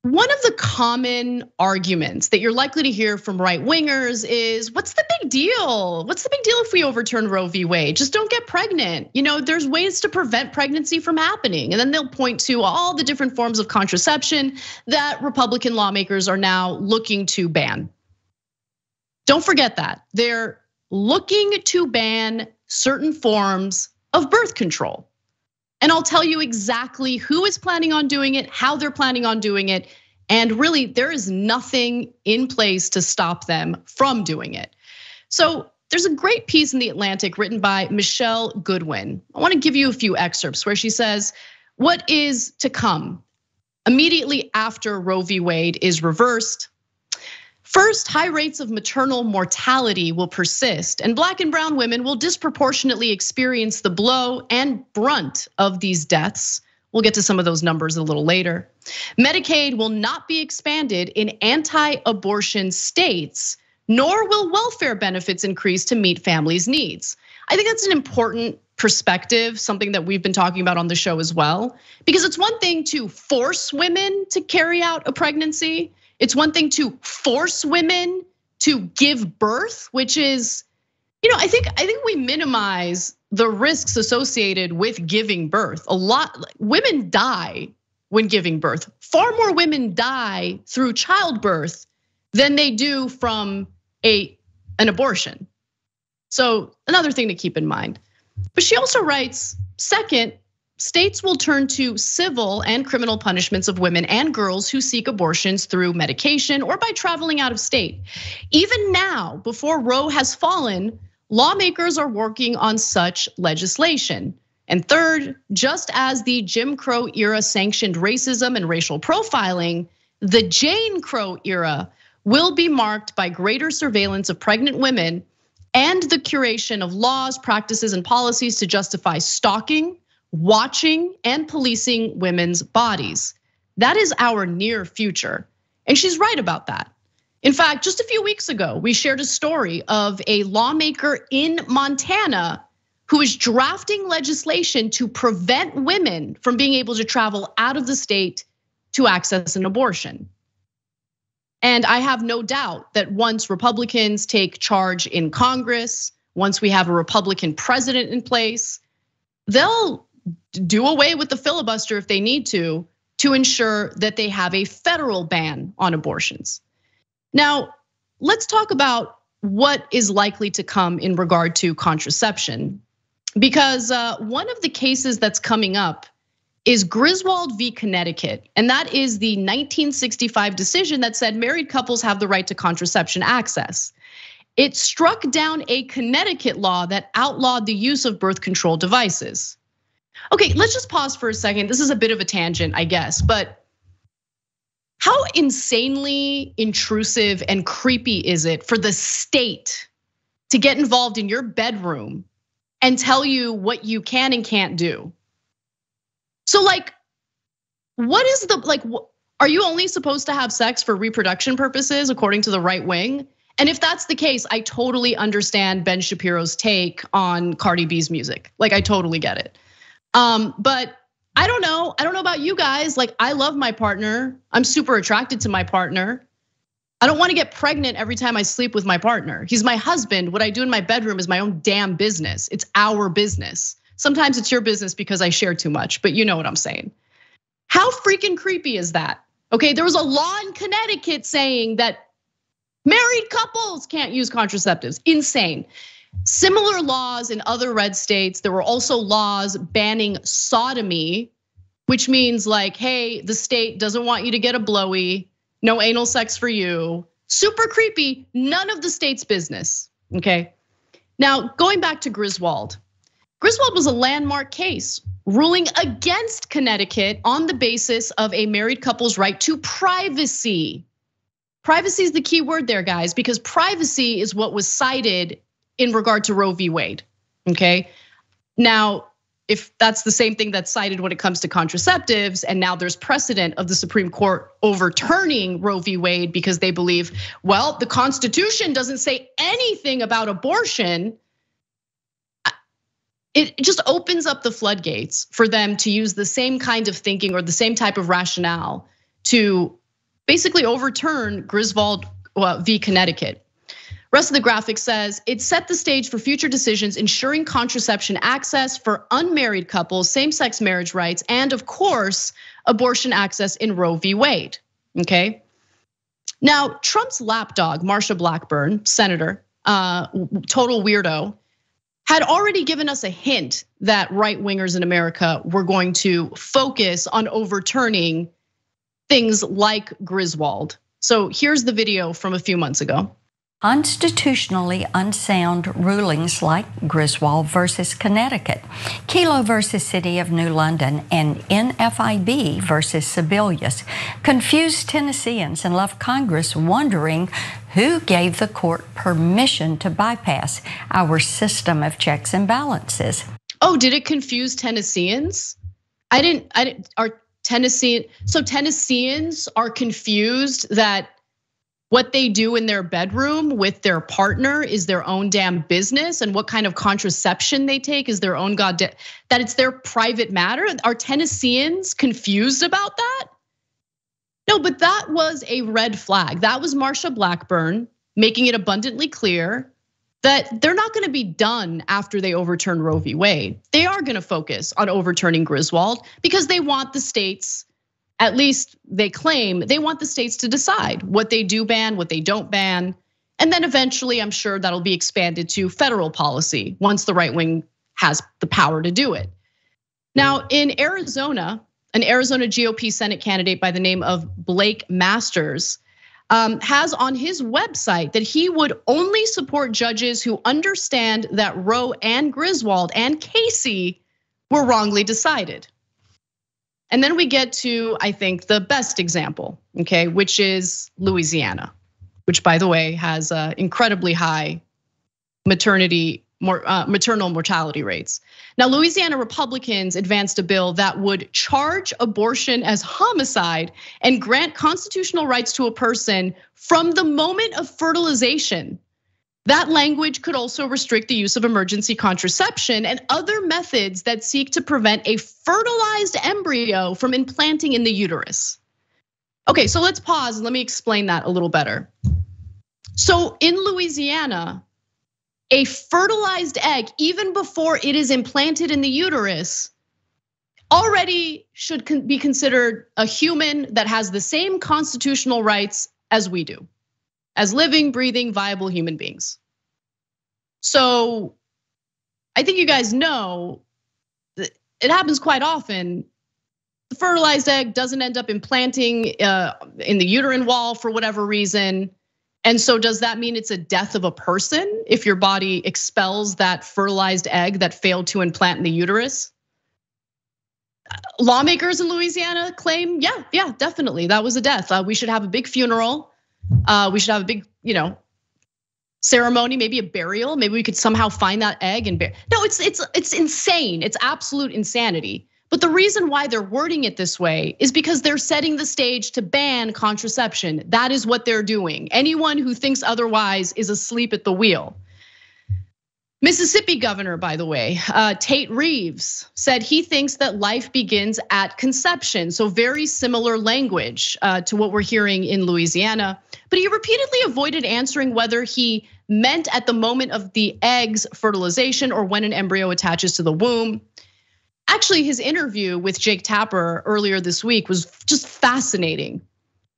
One of the common arguments that you're likely to hear from right wingers is, what's the big deal? What's the big deal if we overturn Roe v. Wade? Just don't get pregnant. There's ways to prevent pregnancy from happening. And then they'll point to all the different forms of contraception that Republican lawmakers are now looking to ban. Don't forget that. They're looking to ban certain forms of birth control. And I'll tell you exactly who is planning on doing it, how they're planning on doing it. And really, there is nothing in place to stop them from doing it. So there's a great piece in The Atlantic written by Michelle Goodwin. I want to give you a few excerpts where she says, what is to come immediately after Roe v. Wade is reversed? First, high rates of maternal mortality will persist, and Black and brown women will disproportionately experience the blow and brunt of these deaths. We'll get to some of those numbers a little later. Medicaid will not be expanded in anti-abortion states, nor will welfare benefits increase to meet families' needs. I think that's an important perspective, something that we've been talking about on the show as well, because it's one thing to force women to carry out a pregnancy. It's one thing to force women to give birth, which is, I think we minimize the risks associated with giving birth. A lot, women die when giving birth. Far more women die through childbirth than they do from an abortion. So another thing to keep in mind. But she also writes, second, states will turn to civil and criminal punishments of women and girls who seek abortions through medication or by traveling out of state. Even now, before Roe has fallen, lawmakers are working on such legislation. And third, just as the Jim Crow era sanctioned racism and racial profiling, the Jane Crow era will be marked by greater surveillance of pregnant women and the curation of laws, practices, and policies to justify stalking, watching, and policing women's bodies. That is our near future. And she's right about that. In fact, just a few weeks ago, we shared a story of a lawmaker in Montana who is drafting legislation to prevent women from being able to travel out of the state to access an abortion. And I have no doubt that once Republicans take charge in Congress, once we have a Republican president in place, they'll do away with the filibuster if they need to ensure that they have a federal ban on abortions. Now, let's talk about what is likely to come in regard to contraception, because one of the cases that's coming up is Griswold v. Connecticut, and that is the 1965 decision that said married couples have the right to contraception access. It struck down a Connecticut law that outlawed the use of birth control devices. Okay, let's just pause for a second. This is a bit of a tangent, I guess, but how insanely intrusive and creepy is it for the state to get involved in your bedroom and tell you what you can and can't do? So what is are you only supposed to have sex for reproduction purposes according to the right wing? And if that's the case, I totally understand Ben Shapiro's take on Cardi B's music. I totally get it. But I don't know about you guys. I love my partner. I'm super attracted to my partner. I don't want to get pregnant every time I sleep with my partner. He's my husband. What I do in my bedroom is my own damn business. It's our business. Sometimes it's your business because I share too much, but you know what I'm saying. How freaking creepy is that? Okay, there was a law in Connecticut saying that married couples can't use contraceptives. Insane. Similar laws in other red states. There were also laws banning sodomy, which means hey, the state doesn't want you to get a blowy, no anal sex for you. Super creepy, none of the state's business, okay? Now, going back to Griswold. Griswold was a landmark case ruling against Connecticut on the basis of a married couple's right to privacy. Privacy is the key word there, guys, because privacy is what was cited in regard to Roe v. Wade, okay? Now, if that's the same thing that's cited when it comes to contraceptives, and now there's precedent of the Supreme Court overturning Roe v. Wade because they believe, well, the Constitution doesn't say anything about abortion. It just opens up the floodgates for them to use the same kind of thinking or the same type of rationale to basically overturned Griswold v. Connecticut. Rest of the graphic says, it set the stage for future decisions ensuring contraception access for unmarried couples, same-sex marriage rights, and of course, abortion access in Roe v. Wade, okay? Now, Trump's lapdog, Marsha Blackburn, senator, total weirdo, had already given us a hint that right-wingers in America were going to focus on overturning things like Griswold. So here's the video from a few months ago. Constitutionally unsound rulings like Griswold versus Connecticut, Kelo versus City of New London, and NFIB versus Sebelius confused Tennesseans and left Congress wondering who gave the court permission to bypass our system of checks and balances. Oh, did it confuse Tennesseans? I didn't. So Tennesseans are confused that what they do in their bedroom with their partner is their own damn business, and what kind of contraception they take is their own that it's their private matter. Are Tennesseans confused about that? No, but that was a red flag. That was Marsha Blackburn making it abundantly clear that they're not gonna be done after they overturn Roe v. Wade. They are gonna focus on overturning Griswold because they want the states, at least they claim, they want the states to decide what they do ban, what they don't ban. And then eventually, I'm sure that'll be expanded to federal policy once the right wing has the power to do it. Now, in Arizona, an Arizona GOP Senate candidate by the name of Blake Masters has on his website that he would only support judges who understand that Roe and Griswold and Casey were wrongly decided. And then we get to, I think, the best example, okay, which is Louisiana, which, by the way, has incredibly high maternal mortality rates. Now, Louisiana Republicans advanced a bill that would charge abortion as homicide and grant constitutional rights to a person from the moment of fertilization. That language could also restrict the use of emergency contraception and other methods that seek to prevent a fertilized embryo from implanting in the uterus. Okay, so let's pause and let me explain that a little better. So in Louisiana, a fertilized egg, even before it is implanted in the uterus, already should be considered a human that has the same constitutional rights as we do, as living, breathing, viable human beings. So I think you guys know that it happens quite often. The fertilized egg doesn't end up implanting in the uterine wall for whatever reason. And so does that mean it's a death of a person if your body expels that fertilized egg that failed to implant in the uterus? Lawmakers in Louisiana claim, yeah, definitely, that was a death. We should have a big funeral. We should have a big, ceremony, maybe a burial. Maybe we could somehow find that egg and bury. No, it's insane. It's absolute insanity. But the reason why they're wording it this way is because they're setting the stage to ban contraception. That is what they're doing. Anyone who thinks otherwise is asleep at the wheel. Mississippi governor, by the way, Tate Reeves, said he thinks that life begins at conception. So very similar language to what we're hearing in Louisiana. But he repeatedly avoided answering whether he meant at the moment of the egg's fertilization or when an embryo attaches to the womb. Actually, his interview with Jake Tapper earlier this week was just fascinating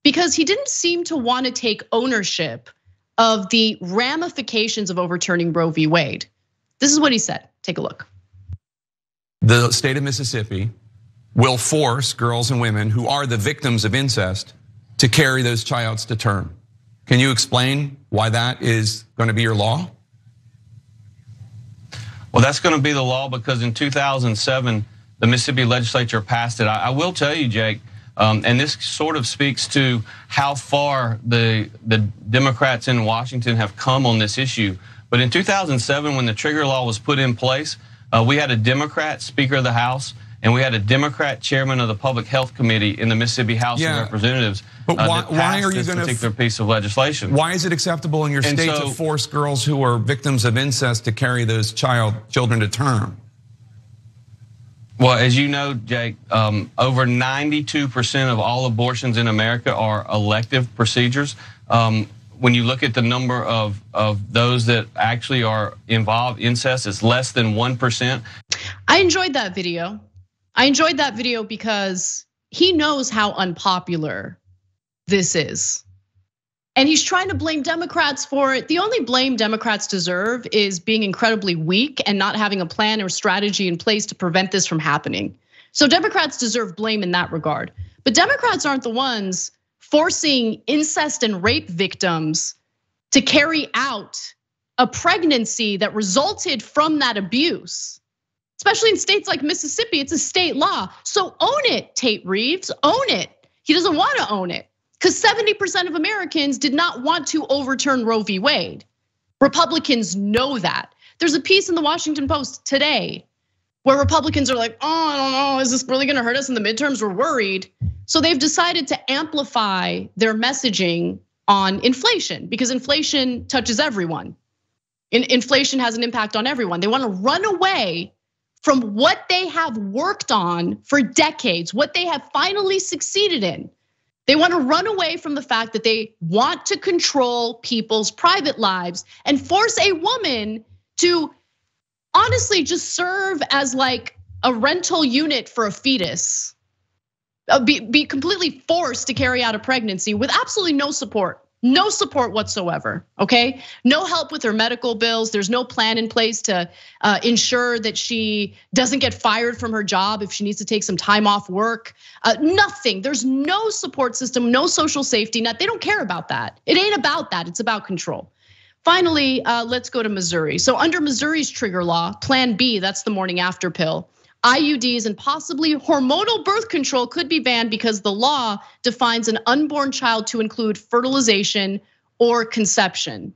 because he didn't seem to want to take ownership of the ramifications of overturning Roe v. Wade. This is what he said. Take a look. The state of Mississippi will force girls and women who are the victims of incest to carry those childs to term. Can you explain why that is going to be your law? Well, that's going to be the law because in 2007, the Mississippi Legislature passed it. I will tell you, Jake, and this sort of speaks to how far the Democrats in Washington have come on this issue. But in 2007, when the trigger law was put in place, we had a Democrat Speaker of the House, and we had a Democrat Chairman of the Public Health Committee in the Mississippi House of Representatives. But why are you this particular piece of legislation? Why is it acceptable in your state to force girls who are victims of incest to carry those children to term? Well, as you know, Jake, over 92% of all abortions in America are elective procedures. When you look at the number of those that actually are involved, incest is less than 1%. I enjoyed that video. I enjoyed that video because he knows how unpopular this is. And he's trying to blame Democrats for it. The only blame Democrats deserve is being incredibly weak and not having a plan or strategy in place to prevent this from happening. So Democrats deserve blame in that regard. But Democrats aren't the ones forcing incest and rape victims to carry out a pregnancy that resulted from that abuse. Especially in states like Mississippi, it's a state law. So own it, Tate Reeves, own it. He doesn't want to own it. Because 70% of Americans did not want to overturn Roe v. Wade. Republicans know that. There's a piece in the Washington Post today where Republicans are like, oh, I don't know, is this really gonna hurt us in the midterms? We're worried. So they've decided to amplify their messaging on inflation because inflation touches everyone. Inflation has an impact on everyone. They wanna run away from what they have worked on for decades, what they have finally succeeded in. They want to run away from the fact that they want to control people's private lives and force a woman to honestly just serve as like a rental unit for a fetus. Be completely forced to carry out a pregnancy with absolutely no support whatsoever, okay? No help with her medical bills. There's no plan in place to ensure that she doesn't get fired from her job if she needs to take some time off work. Nothing, there's no support system, no social safety net. They don't care about that. It ain't about that, it's about control. Finally, let's go to Missouri. So under Missouri's trigger law, Plan B, that's the morning after pill, IUDs and possibly hormonal birth control could be banned because the law defines an unborn child to include fertilization or conception.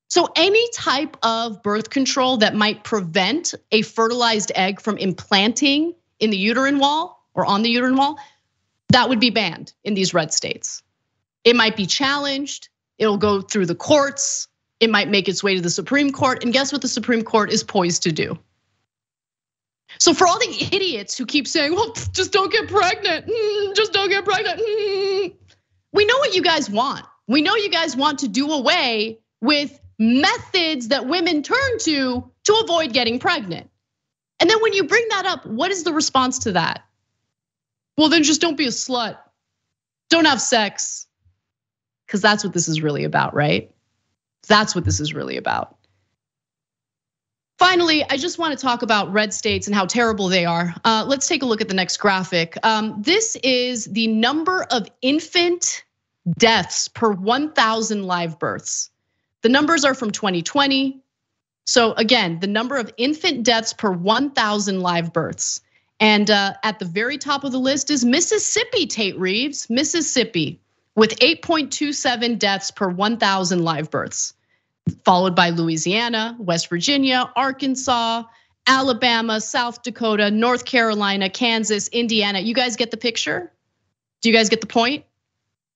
So any type of birth control that might prevent a fertilized egg from implanting in the uterine wall or on the uterine wall, that would be banned in these red states. It might be challenged, it'll go through the courts, it might make its way to the Supreme Court, and guess what the Supreme Court is poised to do? So for all the idiots who keep saying, well, just don't get pregnant, just don't get pregnant. We know what you guys want. We know you guys want to do away with methods that women turn to avoid getting pregnant. And then when you bring that up, what is the response to that? Well, then just don't be a slut. Don't have sex. Because that's what this is really about, right? That's what this is really about. Finally, I just want to talk about red states and how terrible they are. Let's take a look at the next graphic. This is the number of infant deaths per 1,000 live births. The numbers are from 2020. So again, the number of infant deaths per 1,000 live births. And at the very top of the list is Mississippi, Tate Reeves, Mississippi, with 8.27 deaths per 1,000 live births. Followed by Louisiana, West Virginia, Arkansas, Alabama, South Dakota, North Carolina, Kansas, Indiana. You guys get the picture? Do you guys get the point?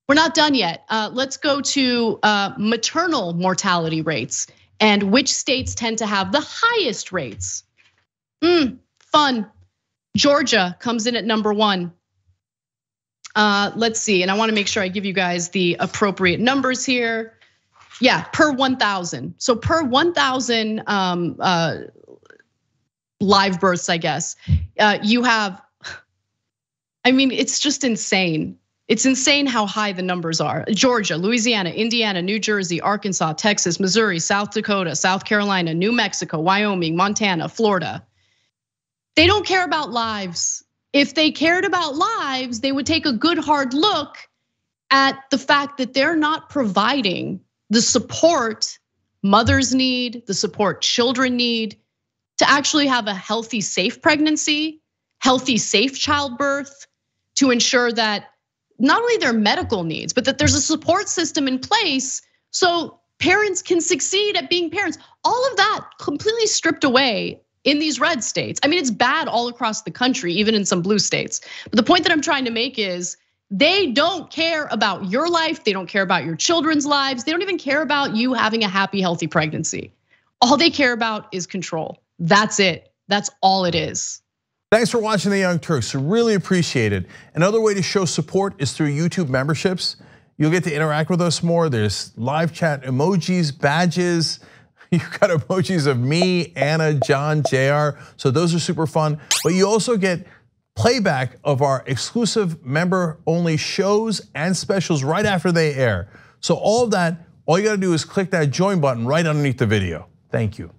We're not done yet. Let's go to maternal mortality rates and which states tend to have the highest rates. Fun. Georgia comes in at number 1. Let's see, and I wanna make sure I give you guys the appropriate numbers here. Yeah, per 1,000. So per 1,000 live births, I guess, you have, I mean, it's just insane. It's insane how high the numbers are. Georgia, Louisiana, Indiana, New Jersey, Arkansas, Texas, Missouri, South Dakota, South Carolina, New Mexico, Wyoming, Montana, Florida. They don't care about lives. If they cared about lives, they would take a good hard look at the fact that they're not providing the support mothers need, the support children need to actually have a healthy, safe pregnancy, healthy, safe childbirth, to ensure that not only their medical needs, but that there's a support system in place so parents can succeed at being parents. All of that completely stripped away in these red states. I mean, it's bad all across the country, even in some blue states. But the point that I'm trying to make is they don't care about your life. They don't care about your children's lives. They don't even care about you having a happy, healthy pregnancy. All they care about is control. That's it. That's all it is. Thanks for watching the Young Turks. Really appreciate it. Another way to show support is through YouTube memberships. You'll get to interact with us more. There's live chat emojis, badges. You've got emojis of me, Anna, John, JR. So those are super fun. But you also get playback of our exclusive member-only shows and specials right after they air. So all of that, all you gotta do is click that join button right underneath the video. Thank you.